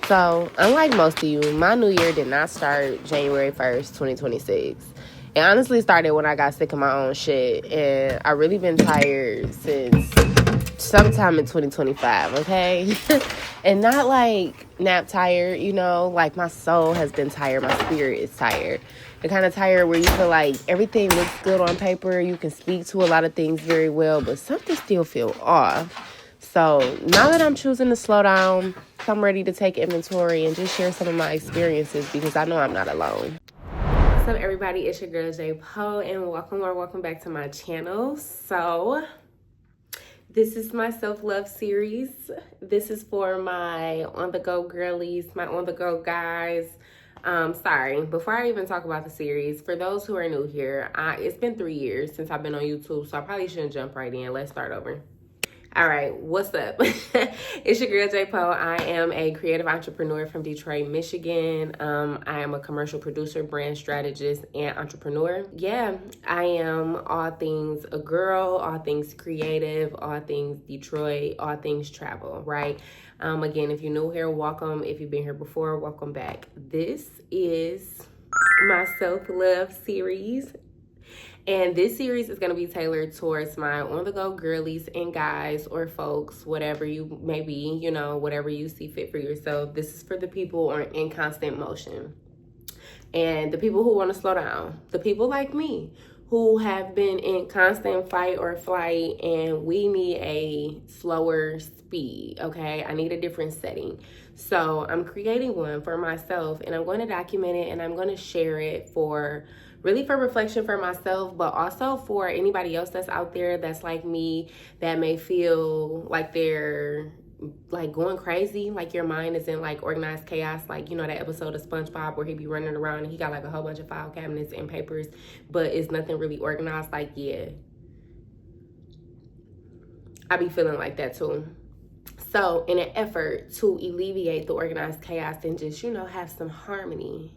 So, unlike most of you, my new year did not start January 1st, 2026. It honestly started when I got sick of my own shit, and I really been tired since sometime in 2025, okay? And not like nap tired, like my soul has been tired, my spirit is tired. The kind of tired where you feel like everything looks good on paper, you can speak to a lot of things very well, but something still feel off. So now that I'm choosing to slow down, I'm ready to take inventory and just share some of my experiences because I know I'm not alone. What's up, everybody? It's your girl, JPO, and welcome back to my channel. So this is my self-love series. This is for my on-the-go girlies, my on-the-go guys. Sorry, before I even talk about the series, for those who are new here, it's been 3 years since I've been on YouTube, so I probably shouldn't jump right in. Let's start over. All right, what's up? It's your girl, JPO. I am a creative entrepreneur from Detroit, Michigan. I am a commercial producer, brand strategist, and entrepreneur. Yeah, I am all things a girl, all things creative, all things Detroit, all things travel, right? Again, if you're new here, welcome. If you've been here before, welcome back. This is my self-love series. And this series is going to be tailored towards my on-the-go girlies and guys or folks, whatever you may be, whatever you see fit for yourself. This is for the people who are in constant motion and the people who want to slow down, the people like me who have been in constant fight or flight, and we need a slower speed, okay? I need a different setting. So I'm creating one for myself, and I'm going to document it, and I'm going to share it for reflection for myself, but also for anybody else that's out there that's like me, that may feel like they're like going crazy, like your mind is in like organized chaos, like that episode of SpongeBob where he be running around and he got like a whole bunch of file cabinets and papers, but it's nothing really organized. Like, yeah, I be feeling like that too. So in an effort to alleviate the organized chaos and just have some harmony,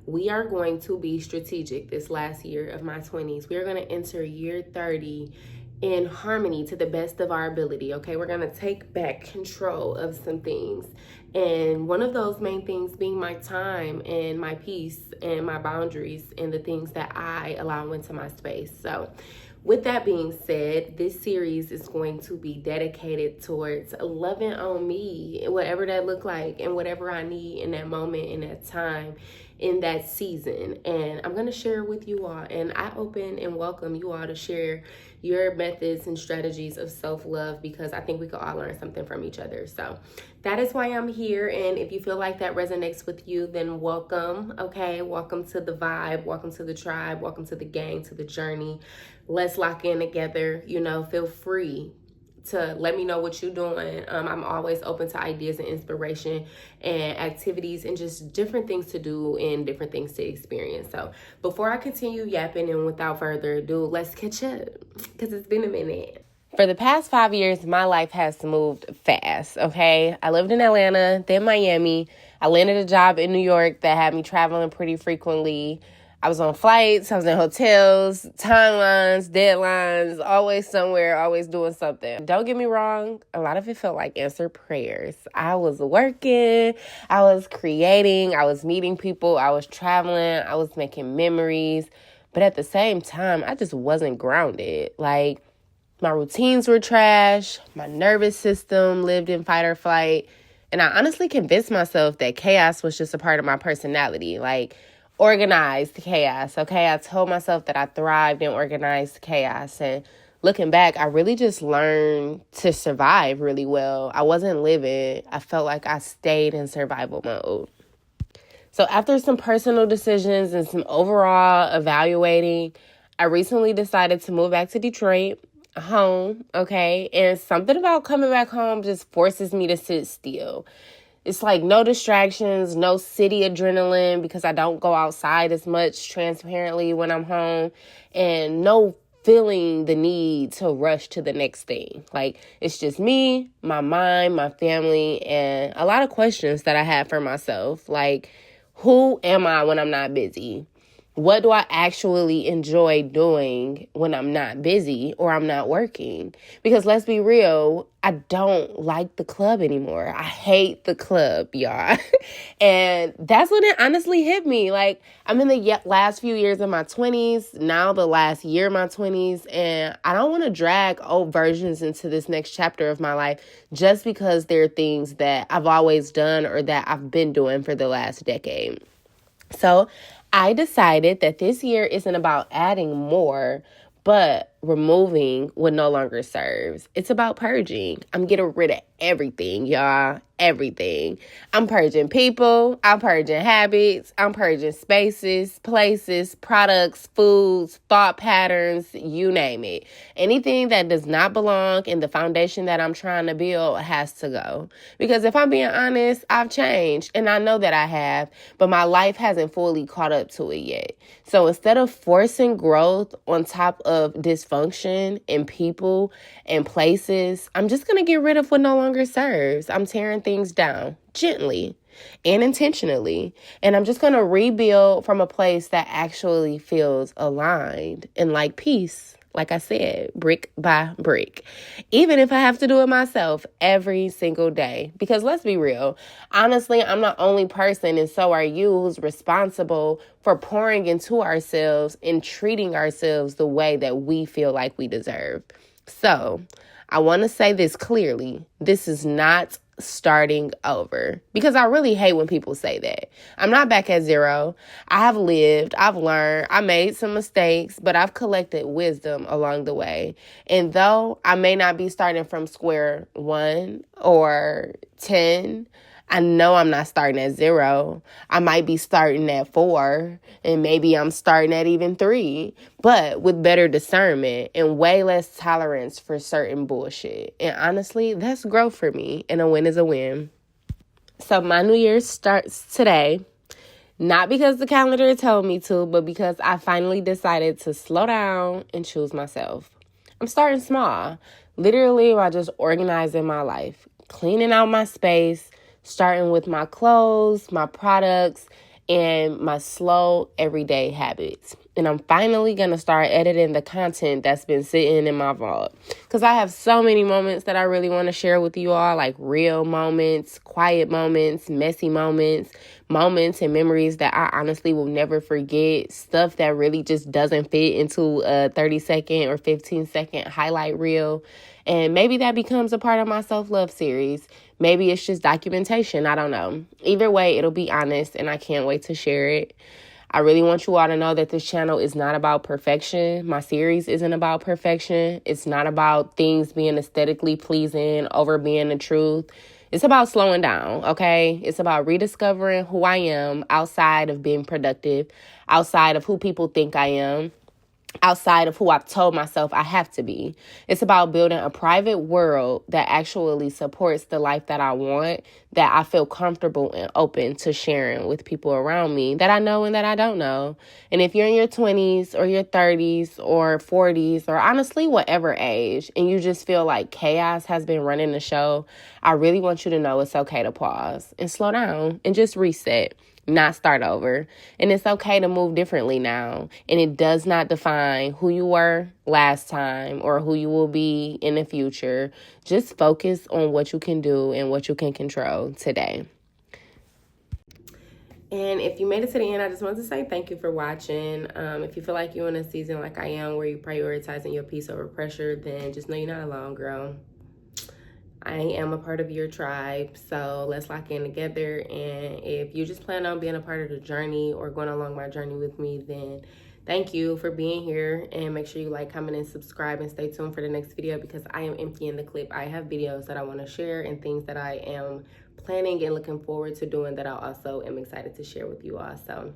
we are going to be strategic this last year of my 20s. We are going to enter year 30 in harmony to the best of our ability, okay? We're going to take back control of some things. And one of those main things being my time and my peace and my boundaries and the things that I allow into my space. So with that being said, this series is going to be dedicated towards loving on me, whatever that look like and whatever I need in that moment, in that time, in that season. And I'm going to share with you all, and I open and welcome you all to share your methods and strategies of self-love, because I think we could all learn something from each other. So that is why I'm here. And if you feel like that resonates with you, then welcome, okay? Welcome to the vibe, welcome to the tribe, welcome to the gang, to the journey. Let's lock in together. Feel free to let me know what you're doing. I'm always open to ideas and inspiration and activities and just different things to do and different things to experience. So before I continue yapping and without further ado, let's catch up because it's been a minute. For the past 5 years, my life has moved fast, okay? I lived in Atlanta, then Miami. I landed a job in New York that had me traveling pretty frequently. I was on flights, I was in hotels, timelines, deadlines, always somewhere, always doing something. Don't get me wrong, a lot of it felt like answered prayers. I was working, I was creating, I was meeting people, I was traveling, I was making memories. But at the same time, I just wasn't grounded. Like, my routines were trash, my nervous system lived in fight or flight, and I honestly convinced myself that chaos was just a part of my personality. Like, organized chaos, okay? I told myself that I thrived in organized chaos. And looking back, I really just learned to survive really well. I wasn't living. I felt like I stayed in survival mode. So after some personal decisions and some overall evaluating, I recently decided to move back to Detroit, home, okay? And something about coming back home just forces me to sit still. It's like no distractions, no city adrenaline because I don't go outside as much transparently when I'm home, and no feeling the need to rush to the next thing. Like, it's just me, my mind, my family, and a lot of questions that I had for myself. Like, Who am I when I'm not busy? What do I actually enjoy doing when I'm not busy or I'm not working? Because let's be real, I don't like the club anymore. I hate the club, y'all. And that's when it honestly hit me. Like, I'm in the last few years of my 20s, now the last year of my 20s, and I don't want to drag old versions into this next chapter of my life just because there are things that I've always done or that I've been doing for the last decade. So I decided that this year isn't about adding more, but removing what no longer serves. It's about purging. I'm getting rid of everything, y'all. Everything. I'm purging people. I'm purging habits. I'm purging spaces, places, products, foods, thought patterns, you name it. Anything that does not belong in the foundation that I'm trying to build has to go. Because if I'm being honest, I've changed, and I know that I have, but my life hasn't fully caught up to it yet. So instead of forcing growth on top of dysfunction in people and places, I'm just going to get rid of what no longer serves. I'm tearing things down gently and intentionally. And I'm just going to rebuild from a place that actually feels aligned and like peace. Like I said, brick by brick, even if I have to do it myself every single day. Because let's be real, honestly, I'm the only person, and so are you, who's responsible for pouring into ourselves and treating ourselves the way that we feel like we deserve. So I want to say this clearly. This is not starting over, because I really hate when people say that. I'm not back at zero. I have lived, I've learned, I made some mistakes, but I've collected wisdom along the way. And though I may not be starting from square one or 10, I know I'm not starting at 0. I might be starting at 4, and maybe I'm starting at even 3, but with better discernment and way less tolerance for certain bullshit. And honestly, that's growth for me, and a win is a win. So my New Year starts today, not because the calendar told me to, but because I finally decided to slow down and choose myself. I'm starting small, literally by just organizing my life, cleaning out my space, starting with my clothes, my products, and my slow everyday habits. And I'm finally going to start editing the content that's been sitting in my vault. Because I have so many moments that I really want to share with you all, like real moments, quiet moments, messy moments, moments and memories that I honestly will never forget, stuff that really just doesn't fit into a 30-second or 15-second highlight reel. And maybe that becomes a part of my self-love series. Maybe it's just documentation. I don't know. Either way, it'll be honest, and I can't wait to share it. I really want you all to know that this channel is not about perfection. My series isn't about perfection. It's not about things being aesthetically pleasing over being the truth. It's about slowing down, okay? It's about rediscovering who I am outside of being productive, outside of who people think I am, outside of who I've told myself I have to be. It's about building a private world that actually supports the life that I want, that I feel comfortable and open to sharing with people around me that I know and that I don't know. And if you're in your 20s or your 30s or 40s or honestly whatever age, and you just feel like chaos has been running the show, I really want you to know it's okay to pause and slow down and just reset. Not start over. And it's okay to move differently now. And it does not define who you were last time or who you will be in the future. Just focus on what you can do and what you can control today. And if you made it to the end, I just wanted to say thank you for watching. If you feel like you're in a season like I am where you're prioritizing your peace over pressure, then just know you're not alone, girl. I am a part of your tribe, so let's lock in together. And if you just plan on being a part of the journey or going along my journey with me, then thank you for being here. And make sure you like, comment, and subscribe, and stay tuned for the next video, because I am emptying the clip. I have videos that I want to share and things that I am planning and looking forward to doing that I also am excited to share with you all. So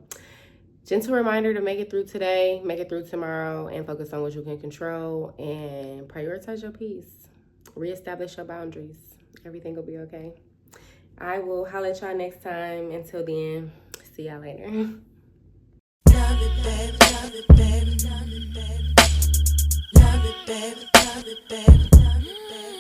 gentle reminder to make it through today, make it through tomorrow, and focus on what you can control and prioritize your peace. Reestablish your boundaries. Everything will be okay. I will holler at y'all next time. Until then, see y'all later. Love it, baby. Love it, baby. Love it, baby. Love it, baby. Love it, baby. Love it, baby.